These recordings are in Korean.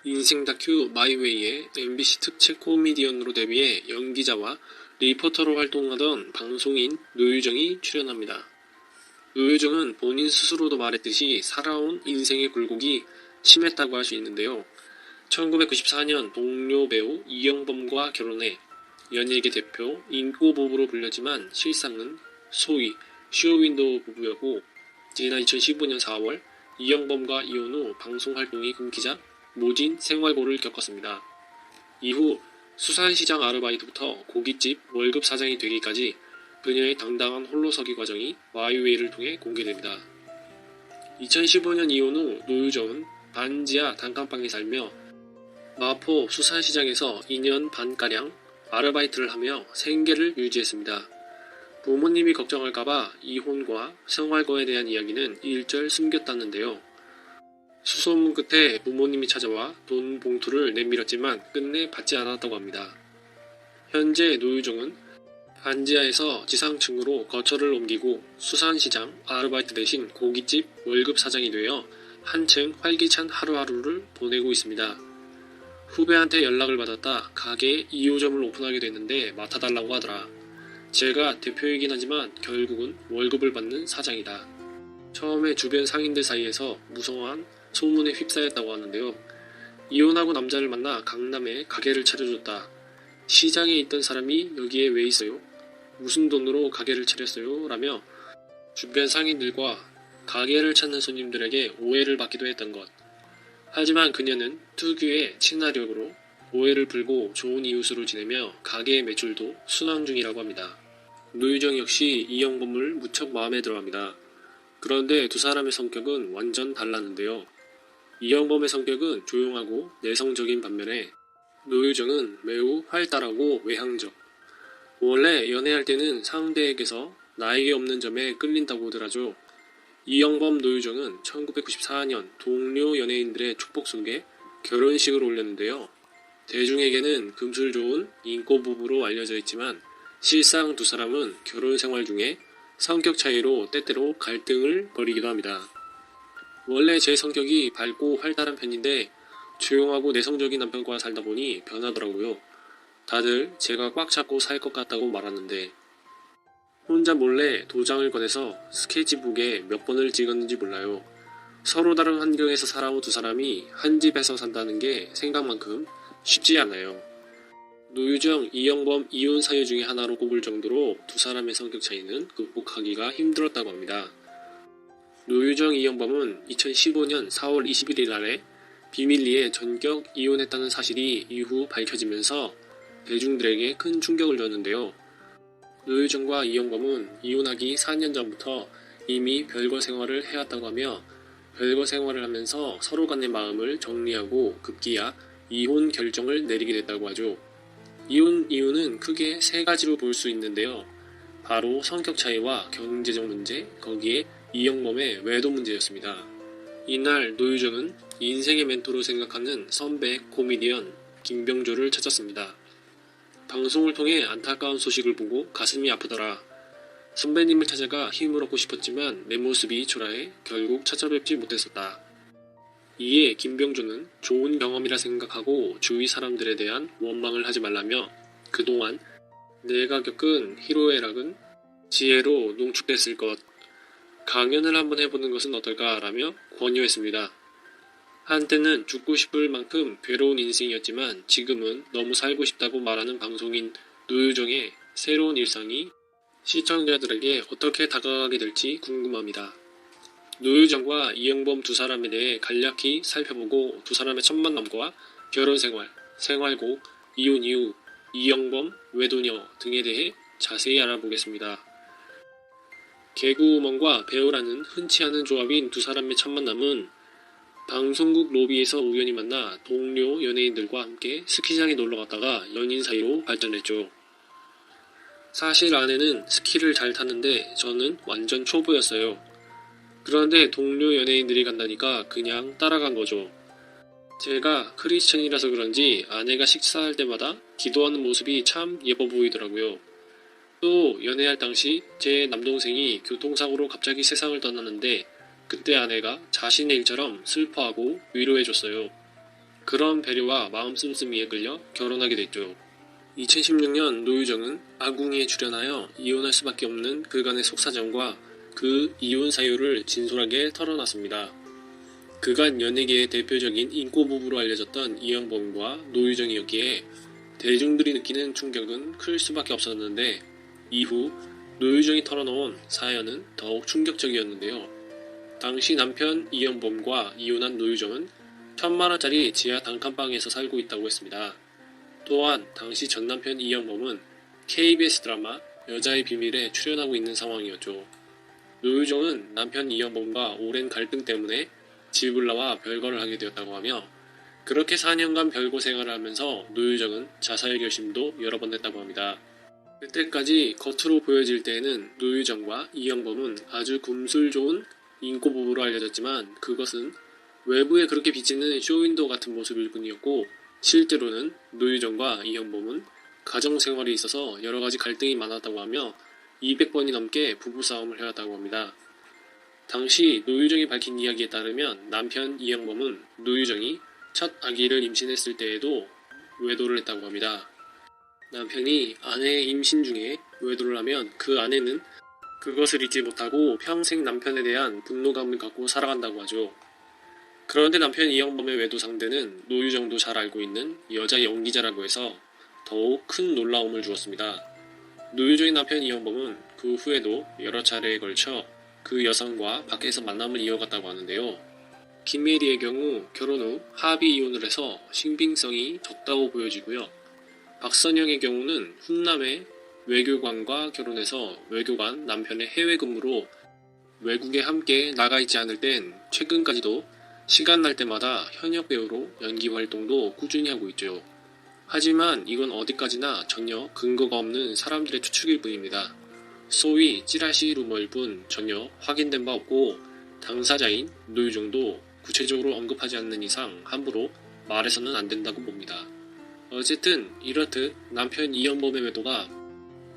인생 다큐 마이웨이의 MBC 특채 코미디언으로 데뷔해 연기자와 리포터로 활동하던 방송인 노유정이 출연합니다. 노유정은 본인 스스로도 말했듯이 살아온 인생의 굴곡이 심했다고 할 수 있는데요. 1994년 동료 배우 이영범과 결혼해 연예계 대표 인꼬부부로 불렸지만 실상은 소위 쇼윈도우 부부였고, 지난 2015년 4월 이영범과 이혼 후 방송 활동이 끊기자 모진 생활고를 겪었습니다. 이후 수산시장 아르바이트부터 고깃집 월급 사장이 되기까지 그녀의 당당한 홀로서기 과정이 마이웨이를 통해 공개됩니다. 2015년 이혼 후 노유정은 반지하 단칸방에 살며 마포 수산시장에서 2년 반가량 아르바이트를 하며 생계를 유지했습니다. 부모님이 걱정할까봐 이혼과 생활고에 대한 이야기는 일절 숨겼다는데요. 수소문 끝에 부모님이 찾아와 돈 봉투를 내밀었지만 끝내 받지 않았다고 합니다. 현재 노유정은 반지하에서 지상층으로 거처를 옮기고 수산시장 아르바이트 대신 고깃집 월급 사장이 되어 한층 활기찬 하루하루를 보내고 있습니다. 후배한테 연락을 받았다. 가게에 2호점을 오픈하게 됐는데 맡아달라고 하더라. 제가 대표이긴 하지만 결국은 월급을 받는 사장이다. 처음에 주변 상인들 사이에서 무성한 소문에 휩싸였다고 하는데요. 이혼하고 남자를 만나 강남에 가게를 차려줬다. 시장에 있던 사람이 여기에 왜 있어요? 무슨 돈으로 가게를 차렸어요? 라며 주변 상인들과 가게를 찾는 손님들에게 오해를 받기도 했던 것. 하지만 그녀는 특유의 친화력으로 오해를 풀고 좋은 이웃으로 지내며 가게의 매출도 순항 중이라고 합니다. 노유정 역시 이영범을 무척 마음에 들어합니다. 그런데 두 사람의 성격은 완전 달랐는데요. 이영범의 성격은 조용하고 내성적인 반면에 노유정은 매우 활달하고 외향적. 원래 연애할 때는 상대에게서 나에게 없는 점에 끌린다고들 하죠. 이영범, 노유정은 1994년 동료 연예인들의 축복 속에 결혼식을 올렸는데요. 대중에게는 금술 좋은 인꼬 부부로 알려져 있지만 실상 두 사람은 결혼 생활 중에 성격 차이로 때때로 갈등을 벌이기도 합니다. 원래 제 성격이 밝고 활달한 편인데 조용하고 내성적인 남편과 살다 보니 변하더라고요. 다들 제가 꽉 잡고 살 것 같다고 말하는데 혼자 몰래 도장을 꺼내서 스케치북에 몇 번을 찍었는지 몰라요. 서로 다른 환경에서 살아온 두 사람이 한 집에서 산다는 게 생각만큼 쉽지 않아요. 노유정, 이영범 이혼 사유 중에 하나로 꼽을 정도로 두 사람의 성격 차이는 극복하기가 힘들었다고 합니다. 노유정, 이영범은 2015년 4월 21일 날에 비밀리에 전격 이혼했다는 사실이 이후 밝혀지면서 대중들에게 큰 충격을 줬는데요. 노유정과 이영범은 이혼하기 4년 전부터 이미 별거 생활을 해왔다고 하며 별거 생활을 하면서 서로 간의 마음을 정리하고 급기야 이혼 결정을 내리게 됐다고 하죠. 이혼 이유는 크게 세 가지로 볼 수 있는데요. 바로 성격 차이와 경제적 문제, 거기에 이영범의 외도 문제였습니다. 이날 노유정은 인생의 멘토로 생각하는 선배 코미디언 김병조를 찾았습니다. 방송을 통해 안타까운 소식을 보고 가슴이 아프더라. 선배님을 찾아가 힘을 얻고 싶었지만 내 모습이 초라해 결국 찾아뵙지 못했었다. 이에 김병조는 좋은 경험이라 생각하고 주위 사람들에 대한 원망을 하지 말라며 그동안 내가 겪은 희로애락은 지혜로 농축됐을 것, 강연을 한번 해보는 것은 어떨까라며 권유했습니다. 한때는 죽고 싶을 만큼 괴로운 인생이었지만 지금은 너무 살고 싶다고 말하는 방송인 노유정의 새로운 일상이 시청자들에게 어떻게 다가가게 될지 궁금합니다. 노유정과 이영범 두 사람에 대해 간략히 살펴보고 두 사람의 첫 만남과 결혼생활, 생활고, 이혼 이후, 이영범, 외도녀 등에 대해 자세히 알아보겠습니다. 개그우먼과 배우라는 흔치 않은 조합인 두 사람의 첫 만남은 방송국 로비에서 우연히 만나 동료 연예인들과 함께 스키장에 놀러갔다가 연인 사이로 발전했죠. 사실 아내는 스키를 잘 타는데 저는 완전 초보였어요. 그런데 동료 연예인들이 간다니까 그냥 따라간 거죠. 제가 크리스천이라서 그런지 아내가 식사할 때마다 기도하는 모습이 참 예뻐 보이더라고요. 또 연애할 당시 제 남동생이 교통사고로 갑자기 세상을 떠났는데 그때 아내가 자신의 일처럼 슬퍼하고 위로해줬어요. 그런 배려와 마음 씀씀이에 끌려 결혼하게 됐죠. 2016년 노유정은 아궁이에 출연하여 이혼할 수밖에 없는 그간의 속사정과 그 이혼 사유를 진솔하게 털어놨습니다. 그간 연예계의 대표적인 인꼬 부부로 알려졌던 이영범과 노유정이었기에 대중들이 느끼는 충격은 클 수밖에 없었는데 이후 노유정이 털어놓은 사연은 더욱 충격적이었는데요. 당시 남편 이영범과 이혼한 노유정은 1,000만원짜리 지하 단칸방에서 살고 있다고 했습니다. 또한 당시 전남편 이영범은 KBS 드라마 여자의 비밀에 출연하고 있는 상황이었죠. 노유정은 남편 이영범과 오랜 갈등 때문에 집을 나와 별거를 하게 되었다고 하며 그렇게 4년간 별거 생활을 하면서 노유정은 자살 결심도 여러 번 했다고 합니다. 그때까지 겉으로 보여질 때에는 노유정과 이영범은 아주 굼술 좋은 인꼬 부부로 알려졌지만 그것은 외부에 그렇게 비치는 쇼윈도 같은 모습일 뿐이었고 실제로는 노유정과 이영범은 가정생활에 있어서 여러가지 갈등이 많았다고 하며 200번이 넘게 부부싸움을 해왔다고 합니다. 당시 노유정이 밝힌 이야기에 따르면 남편 이영범은 노유정이 첫 아기를 임신했을 때에도 외도를 했다고 합니다. 남편이 아내의 임신 중에 외도를 하면 그 아내는 그것을 잊지 못하고 평생 남편에 대한 분노감을 갖고 살아간다고 하죠. 그런데 남편 이영범의 외도 상대는 노유정도 잘 알고 있는 여자 연기자라고 해서 더욱 큰 놀라움을 주었습니다. 노유정의 남편 이영범은 그 후에도 여러 차례에 걸쳐 그 여성과 밖에서 만남을 이어갔다고 하는데요. 김예리의 경우 결혼 후 합의 이혼을 해서 신빙성이 적다고 보여지고요. 박선영의 경우는 훈남의 외교관과 결혼해서 외교관 남편의 해외 근무로 외국에 함께 나가 있지 않을 땐 최근까지도 시간 날 때마다 현역 배우로 연기 활동도 꾸준히 하고 있죠. 하지만 이건 어디까지나 전혀 근거가 없는 사람들의 추측일 뿐입니다. 소위 찌라시 루머일 뿐 전혀 확인된 바 없고 당사자인 노유정도 구체적으로 언급하지 않는 이상 함부로 말해서는 안 된다고 봅니다. 어쨌든 이렇듯 남편 이영범의 외도가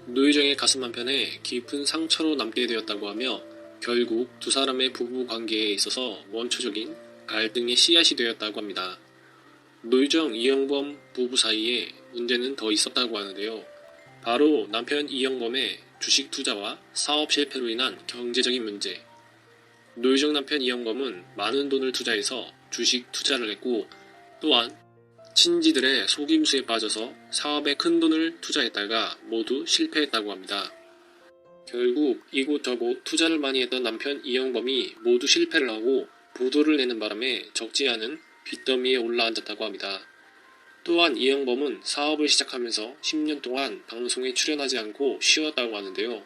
노유정의 가슴 한편에 깊은 상처로 남게 되었다고 하며 결국 두 사람의 부부 관계에 있어서 원초적인 갈등의 씨앗이 되었다고 합니다. 노유정, 이영범 부부 사이에 문제는 더 있었다고 하는데요. 바로 남편 이영범의 주식 투자와 사업 실패로 인한 경제적인 문제. 노유정 남편 이영범은 많은 돈을 투자해서 주식 투자를 했고 또한 친지들의 속임수에 빠져서 사업에 큰 돈을 투자했다가 모두 실패했다고 합니다. 결국 이곳저곳 투자를 많이 했던 남편 이영범이 모두 실패를 하고 부도를 내는 바람에 적지 않은 빚더미에 올라앉았다고 합니다. 또한 이영범은 사업을 시작하면서 10년 동안 방송에 출연하지 않고 쉬었다고 하는데요.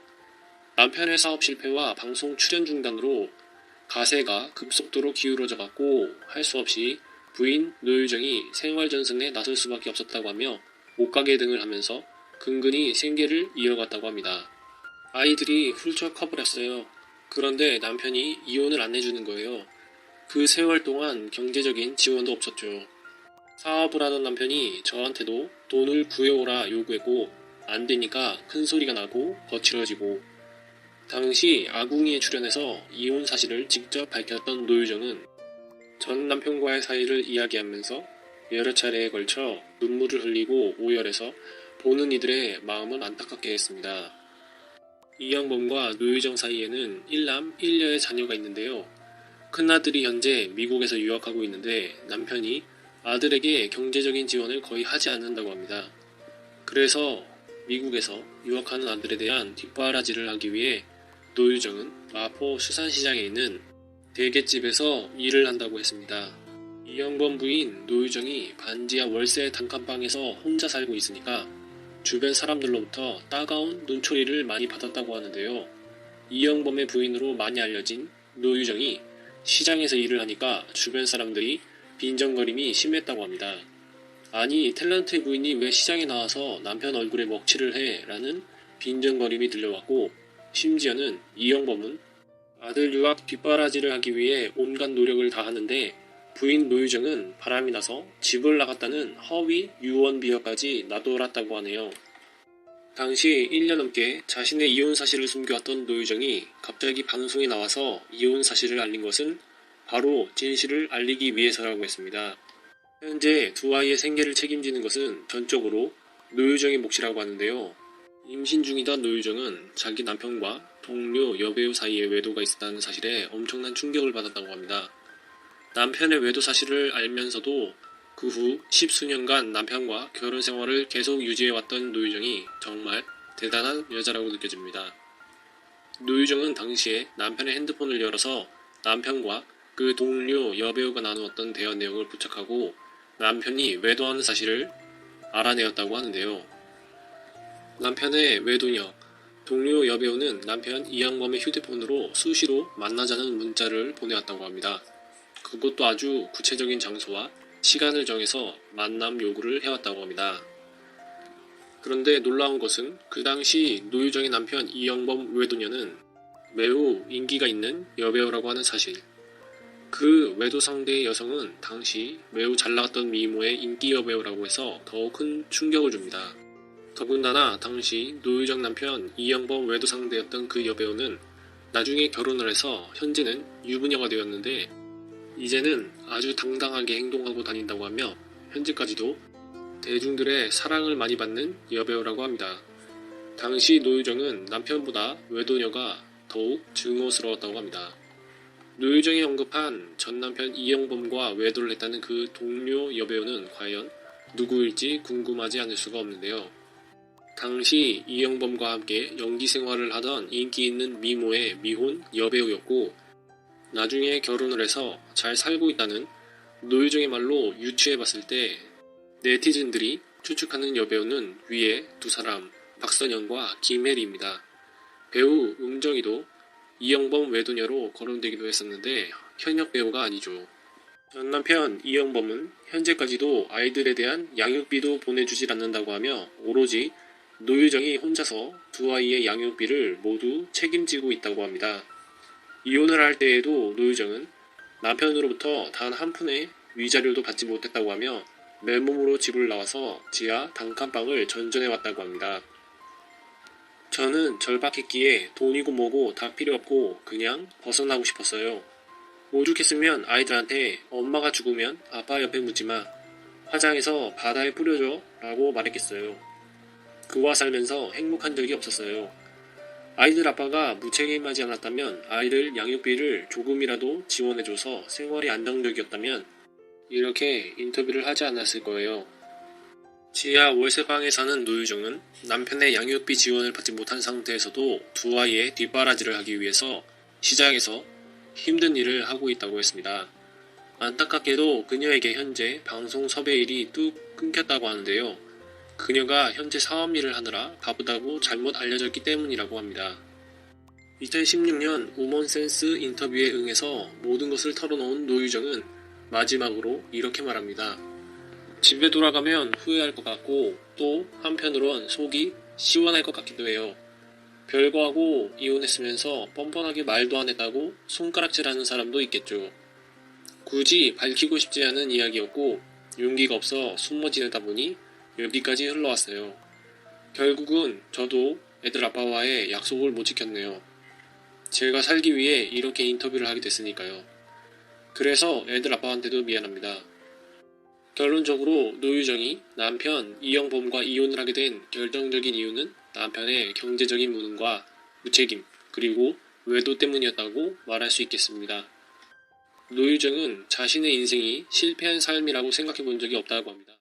남편의 사업 실패와 방송 출연 중단으로 가세가 급속도로 기울어져 갔고 할 수 없이 부인 노유정이 생활전선에 나설 수밖에 없었다고 하며 옷가게 등을 하면서 근근히 생계를 이어갔다고 합니다. 아이들이 훌쩍 커버렸어요. 그런데 남편이 이혼을 안 해주는 거예요. 그 세월 동안 경제적인 지원도 없었죠. 사업을 하던 남편이 저한테도 돈을 구해오라 요구했고 안 되니까 큰 소리가 나고 거칠어지고 당시 아궁이에 출연해서 이혼 사실을 직접 밝혔던 노유정은 전 남편과의 사이를 이야기하면서 여러 차례에 걸쳐 눈물을 흘리고 오열해서 보는 이들의 마음을 안타깝게 했습니다. 이영범과 노유정 사이에는 1남 1녀의 자녀가 있는데요. 큰아들이 현재 미국에서 유학하고 있는데 남편이 아들에게 경제적인 지원을 거의 하지 않는다고 합니다. 그래서 미국에서 유학하는 아들에 대한 뒷바라지를 하기 위해 노유정은 마포 수산시장에 있는 대게집에서 일을 한다고 했습니다. 이영범 부인 노유정이 반지하 월세 단칸방에서 혼자 살고 있으니까 주변 사람들로부터 따가운 눈초리를 많이 받았다고 하는데요. 이영범의 부인으로 많이 알려진 노유정이 시장에서 일을 하니까 주변 사람들이 빈정거림이 심했다고 합니다. 아니 탤런트의 부인이 왜 시장에 나와서 남편 얼굴에 먹칠을 해? 라는 빈정거림이 들려왔고 심지어는 이영범은 아들 유학 뒷바라지를 하기 위해 온갖 노력을 다하는데 부인 노유정은 바람이 나서 집을 나갔다는 허위 유언 비어까지 나돌았다고 하네요. 당시 1년 넘게 자신의 이혼 사실을 숨겨왔던 노유정이 갑자기 방송에 나와서 이혼 사실을 알린 것은 바로 진실을 알리기 위해서라고 했습니다. 현재 두 아이의 생계를 책임지는 것은 전적으로 노유정의 몫이라고 하는데요. 임신 중이던 노유정은 자기 남편과 동료 여배우 사이에 외도가 있었다는 사실에 엄청난 충격을 받았다고 합니다. 남편의 외도 사실을 알면서도 그 후 10수년간 남편과 결혼 생활을 계속 유지해왔던 노유정이 정말 대단한 여자라고 느껴집니다. 노유정은 당시에 남편의 핸드폰을 열어서 남편과 그 동료 여배우가 나누었던 대화 내용을 부착하고 남편이 외도하는 사실을 알아내었다고 하는데요. 남편의 외도녀, 동료 여배우는 남편 이양범의 휴대폰으로 수시로 만나자는 문자를 보내왔다고 합니다. 그것도 아주 구체적인 장소와 시간을 정해서 만남 요구를 해왔다고 합니다. 그런데 놀라운 것은 그 당시 노유정의 남편 이영범 외도녀는 매우 인기가 있는 여배우라고 하는 사실. 그 외도 상대의 여성은 당시 매우 잘나갔던 미모의 인기 여배우라고 해서 더 큰 충격을 줍니다. 더군다나 당시 노유정 남편 이영범 외도 상대였던 그 여배우는 나중에 결혼을 해서 현재는 유부녀가 되었는데 이제는 아주 당당하게 행동하고 다닌다고 하며 현재까지도 대중들의 사랑을 많이 받는 여배우라고 합니다. 당시 노유정은 남편보다 외도녀가 더욱 증오스러웠다고 합니다. 노유정이 언급한 전 남편 이영범과 외도를 했다는 그 동료 여배우는 과연 누구일지 궁금하지 않을 수가 없는데요. 당시 이영범과 함께 연기 생활을 하던 인기 있는 미모의 미혼 여배우였고 나중에 결혼을 해서 잘 살고 있다는 노유정의 말로 유추해봤을 때 네티즌들이 추측하는 여배우는 위에 두 사람 박선영과 김혜리입니다. 배우 음정이도 이영범 외도녀로 거론되기도 했었는데 현역 배우가 아니죠. 전 남편 이영범은 현재까지도 아이들에 대한 양육비도 보내주질 않는다고 하며 오로지 노유정이 혼자서 두 아이의 양육비를 모두 책임지고 있다고 합니다. 이혼을 할 때에도 노유정은 남편으로부터 단 한 푼의 위자료도 받지 못했다고 하며 맨몸으로 집을 나와서 지하 단칸방을 전전해왔다고 합니다. 저는 절박했기에 돈이고 뭐고 다 필요 없고 그냥 벗어나고 싶었어요. 오죽했으면 아이들한테 엄마가 죽으면 아빠 옆에 묻지마. 화장해서 바다에 뿌려줘 라고 말했겠어요. 그와 살면서 행복한 적이 없었어요. 아이들 아빠가 무책임하지 않았다면 아이들 양육비를 조금이라도 지원해줘서 생활이 안정적이었다면 이렇게 인터뷰를 하지 않았을 거예요. 지하 월세방에 사는 노유정은 남편의 양육비 지원을 받지 못한 상태에서도 두 아이의 뒷바라지를 하기 위해서 시장에서 힘든 일을 하고 있다고 했습니다. 안타깝게도 그녀에게 현재 방송 섭외일이 뚝 끊겼다고 하는데요. 그녀가 현재 사업일을 하느라 바쁘다고 잘못 알려졌기 때문이라고 합니다. 2016년 우먼센스 인터뷰에 응해서 모든 것을 털어놓은 노유정은 마지막으로 이렇게 말합니다. 집에 돌아가면 후회할 것 같고 또 한편으론 속이 시원할 것 같기도 해요. 별거하고 이혼했으면서 뻔뻔하게 말도 안 했다고 손가락질하는 사람도 있겠죠. 굳이 밝히고 싶지 않은 이야기였고 용기가 없어 숨어 지내다 보니 여기까지 흘러왔어요. 결국은 저도 애들 아빠와의 약속을 못 지켰네요. 제가 살기 위해 이렇게 인터뷰를 하게 됐으니까요. 그래서 애들 아빠한테도 미안합니다. 결론적으로 노유정이 남편 이영범과 이혼을 하게 된 결정적인 이유는 남편의 경제적인 무능과 무책임 그리고 외도 때문이었다고 말할 수 있겠습니다. 노유정은 자신의 인생이 실패한 삶이라고 생각해 본 적이 없다고 합니다.